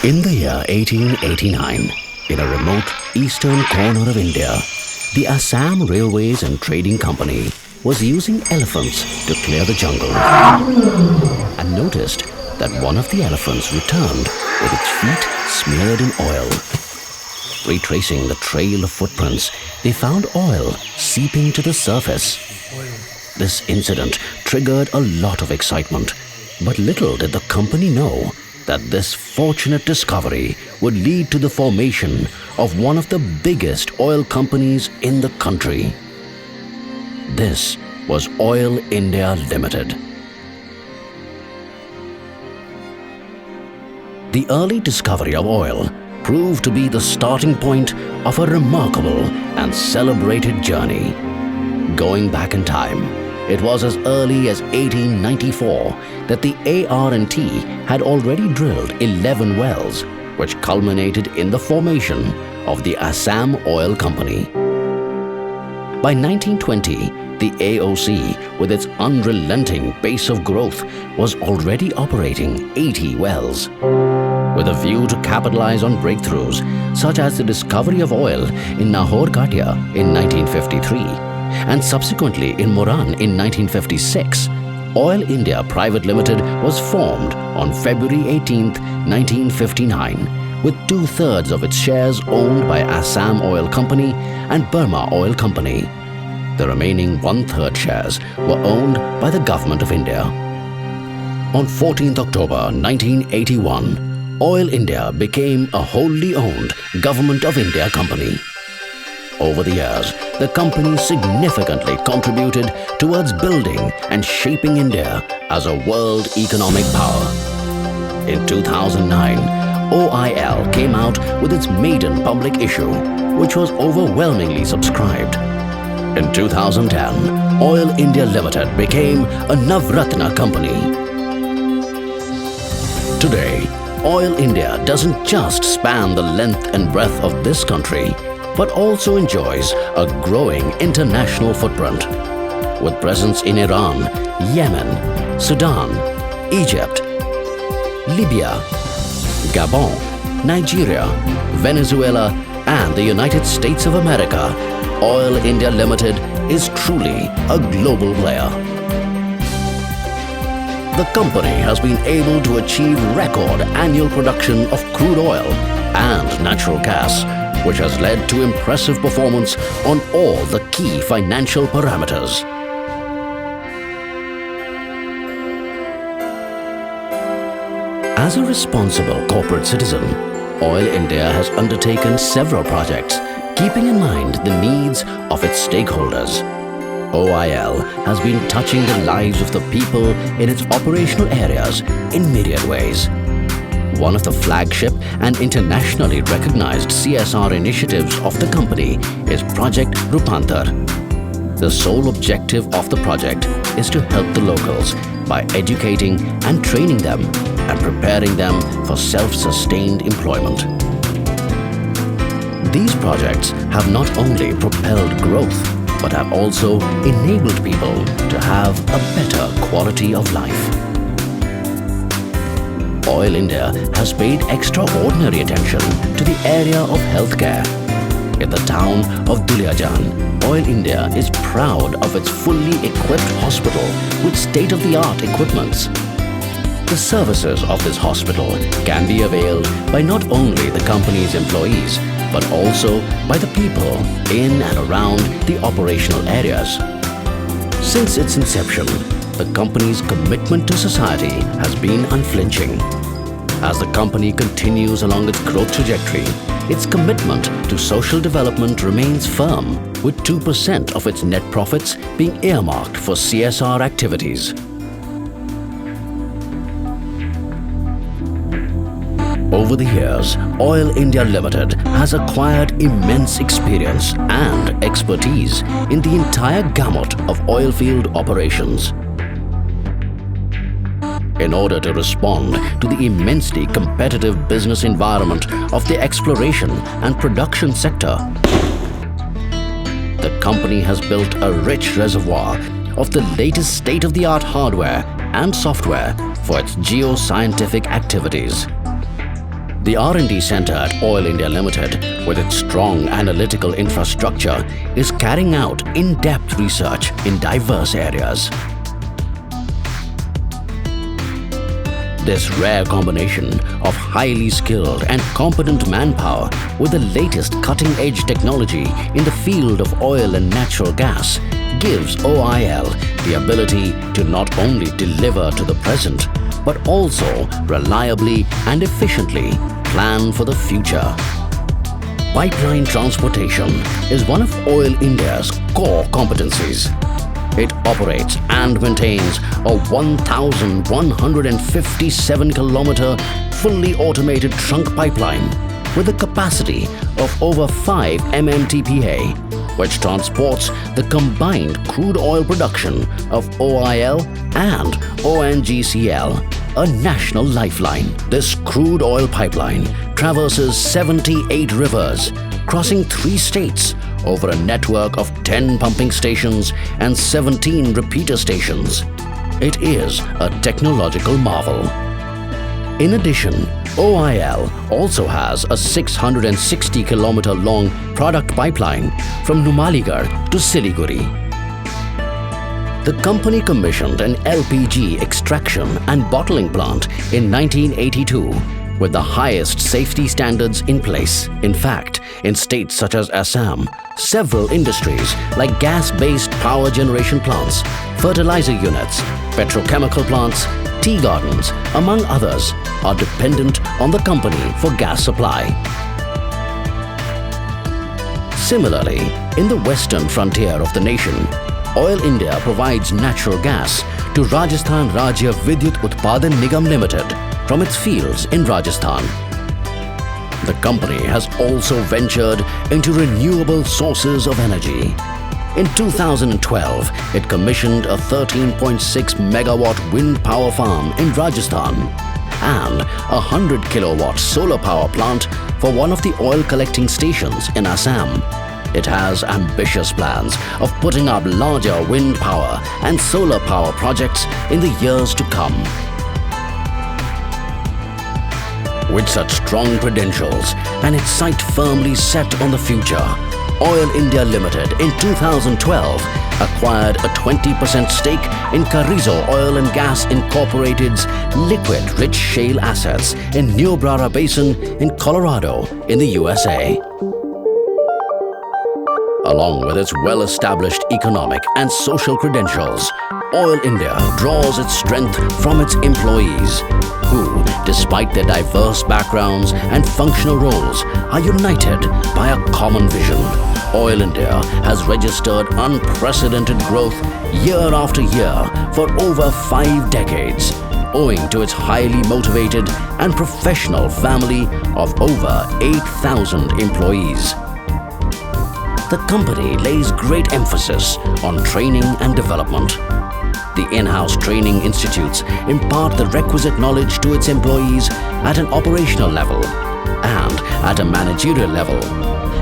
In the year 1889, in a remote eastern corner of India, the Assam Railways and Trading Company was using elephants to clear the jungle and noticed that one of the elephants returned with its feet smeared in oil. Retracing the trail of footprints, they found oil seeping to the surface. This incident triggered a lot of excitement, but little did the company know that this fortunate discovery would lead to the formation of one of the biggest oil companies in the country. This was Oil India Ltd. The early discovery of oil proved to be the starting point of a remarkable and celebrated journey. Going back in time, it was as early as 1894 that the AR&T had already drilled 11 wells, which culminated in the formation of the Assam Oil Company. By 1920, the AOC, with its unrelenting pace of growth, was already operating 80 wells. With a view to capitalize on breakthroughs such as the discovery of oil in Nahor Katia in 1953 and subsequently in Moran in 1956, Oil India Private Limited was formed on February 18, 1959, with 2/3 of its shares owned by Assam Oil Company and Burma Oil Company. The remaining 1/3 shares were owned by the Government of India. On 14th October 1981, Oil India became a wholly owned Government of India company. Over the years, the company significantly contributed towards building and shaping India as a world economic power. In 2009, OIL came out with its maiden public issue, which was overwhelmingly subscribed. In 2010, Oil India Ltd became a Navratna company. Today, Oil India doesn't just span the length and breadth of this country, but also enjoys a growing international footprint. With presence in Iran, Yemen, Sudan, Egypt, Libya, Gabon, Nigeria, Venezuela, and the United States of America, Oil India Ltd is truly a global player. The company has been able to achieve record annual production of crude oil and natural gas, which has led to impressive performance on all the key financial parameters. As a responsible corporate citizen, Oil India has undertaken several projects, keeping in mind the needs of its stakeholders. OIL has been touching the lives of the people in its operational areas in myriad ways. One of the flagship and internationally recognized CSR initiatives of the company is Project Rupantar. The sole objective of the project is to help the locals by educating and training them and preparing them for self-sustained employment. These projects have not only propelled growth, but have also enabled people to have a better quality of life. Oil India has paid extraordinary attention to the area of healthcare. In the town of Duliajan, Oil India is proud of its fully equipped hospital with state-of-the-art equipments. The services of this hospital can be availed by not only the company's employees, but also by the people in and around the operational areas. Since its inception, the company's commitment to society has been unflinching. As the company continues along its growth trajectory, its commitment to social development remains firm, with 2% of its net profits being earmarked for CSR activities. Over the years, Oil India Ltd has acquired immense experience and expertise in the entire gamut of oilfield operations. In order to respond to the immensely competitive business environment of the exploration and production sector, the company has built a rich reservoir of the latest state-of-the-art hardware and software for its geoscientific activities. The R&D center at Oil India Ltd, with its strong analytical infrastructure, is carrying out in-depth research in diverse areas. This rare combination of highly skilled and competent manpower with the latest cutting-edge technology in the field of oil and natural gas gives OIL the ability to not only deliver to the present, but also reliably and efficiently plan for the future. Pipeline transportation is one of Oil India's core competencies. It operates and maintains a 1,157-kilometer fully automated trunk pipeline with a capacity of over 5 MMTPA, which transports the combined crude oil production of OIL and ONGCL, a national lifeline. This crude oil pipeline traverses 78 rivers, crossing 3 states over a network of 10 pumping stations and 17 repeater stations. It is a technological marvel. In addition, OIL also has a 660-kilometer long product pipeline from Numaligarh to Siliguri. The company commissioned an LPG extraction and bottling plant in 1982 with the highest safety standards in place. In fact, in states such as Assam, several industries like gas-based power generation plants, fertilizer units, petrochemical plants, tea gardens, among others, are dependent on the company for gas supply. Similarly, in the western frontier of the nation, Oil India provides natural gas to Rajasthan Rajya Vidyut Utpadan Nigam Limited from its fields in Rajasthan. The company has also ventured into renewable sources of energy. In 2012, it commissioned a 13.6 megawatt wind power farm in Rajasthan and a 100 kilowatt solar power plant for one of the oil collecting stations in Assam. It has ambitious plans of putting up larger wind power and solar power projects in the years to come. With such strong credentials and its sight firmly set on the future, Oil India Ltd in 2012 acquired a 20% stake in Carrizo Oil and Gas Incorporated's liquid-rich shale assets in Niobrara Basin in Colorado in the USA. Along with its well-established economic and social credentials, Oil India draws its strength from its employees, who, despite their diverse backgrounds and functional roles, are united by a common vision. Oil India has registered unprecedented growth year after year for over 5 decades, owing to its highly motivated and professional family of over 8,000 employees. The company lays great emphasis on training and development. The in-house training institutes impart the requisite knowledge to its employees at an operational level and at a managerial level,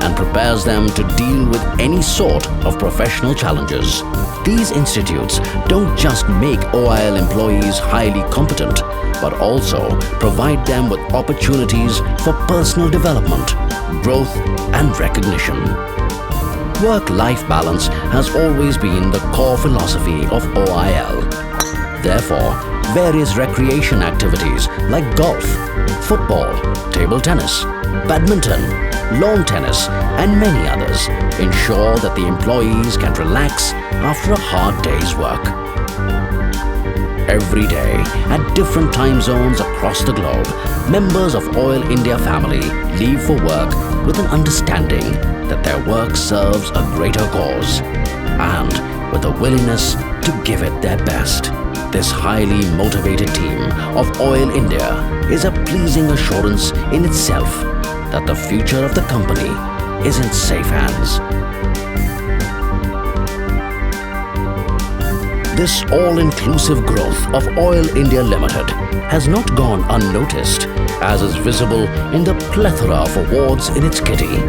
and prepares them to deal with any sort of professional challenges. These institutes don't just make OIL employees highly competent, but also provide them with opportunities for personal development, growth, and recognition. Work-life balance has always been the core philosophy of OIL. Therefore, various recreation activities like golf, football, table tennis, badminton, lawn tennis, and many others ensure that the employees can relax after a hard day's work. Every day, at different time zones across the globe, members of Oil India family leave for work with an understanding that their work serves a greater cause and with a willingness to give it their best. This highly motivated team of Oil India is a pleasing assurance in itself that the future of the company is in safe hands. This all-inclusive growth of Oil India Ltd has not gone unnoticed, as is visible in the plethora of awards in its kitty.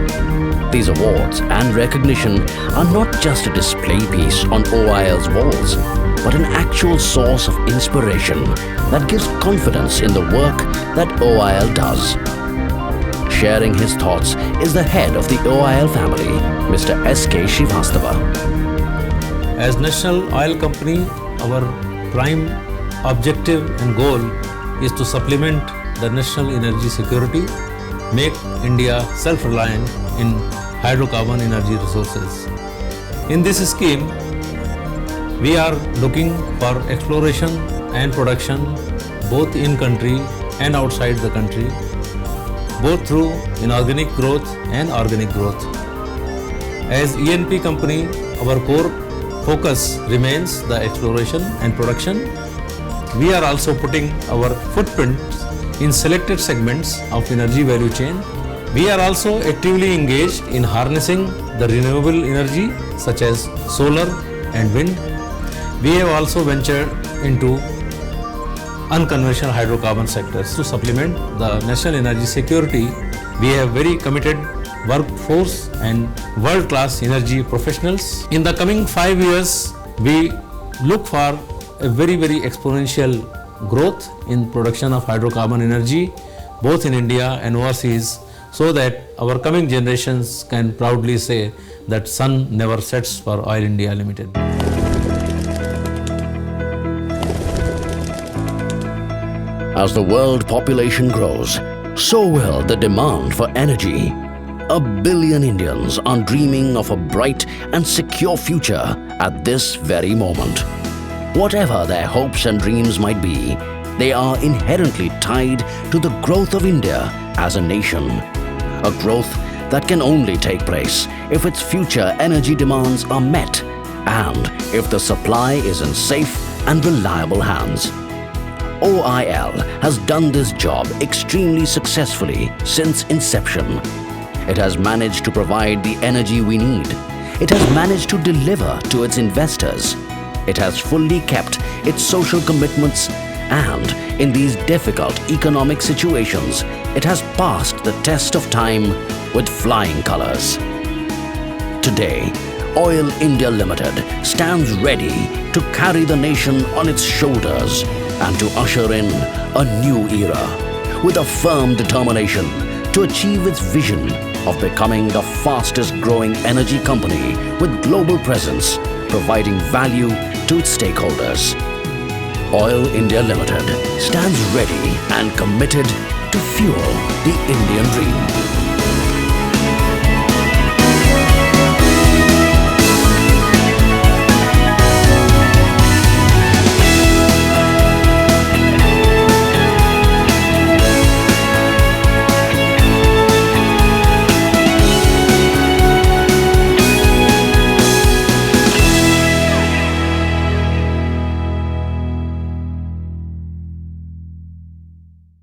These awards and recognition are not just a display piece on OIL's walls, but an actual source of inspiration that gives confidence in the work that OIL does. Sharing his thoughts is the head of the OIL family, Mr. S.K. Srivastava. As National Oil Company, our prime objective and goal is to supplement the national energy security, make India self-reliant in hydrocarbon energy resources. In this scheme, we are looking for exploration and production both in country and outside the country, both through inorganic growth and organic growth. As E&P company, our core focus remains the exploration and production. We are also putting our footprint in selected segments of energy value chain. We are also actively engaged in harnessing the renewable energy such as solar and wind. We have also ventured into unconventional hydrocarbon sectors. To supplement the national energy security, we have very committed workforce and world-class energy professionals. In the coming 5 years, we look for a very exponential growth in production of hydrocarbon energy, both in India and overseas, so that our coming generations can proudly say that sun never sets for Oil India Ltd. As the world population grows, so will the demand for energy. 1 billion Indians are dreaming of a bright and secure future at this very moment. Whatever their hopes and dreams might be, they are inherently tied to the growth of India as a nation. A growth that can only take place if its future energy demands are met and if the supply is in safe and reliable hands. OIL has done this job extremely successfully since inception. It has managed to provide the energy we need. It has managed to deliver to its investors. It has fully kept its social commitments, and in these difficult economic situations, it has passed the test of time with flying colors. Today, Oil India Ltd stands ready to carry the nation on its shoulders and to usher in a new era with a firm determination to achieve its vision of becoming the fastest growing energy company with global presence, providing value to its stakeholders. Oil India Ltd stands ready and committed to fuel the Indian dream.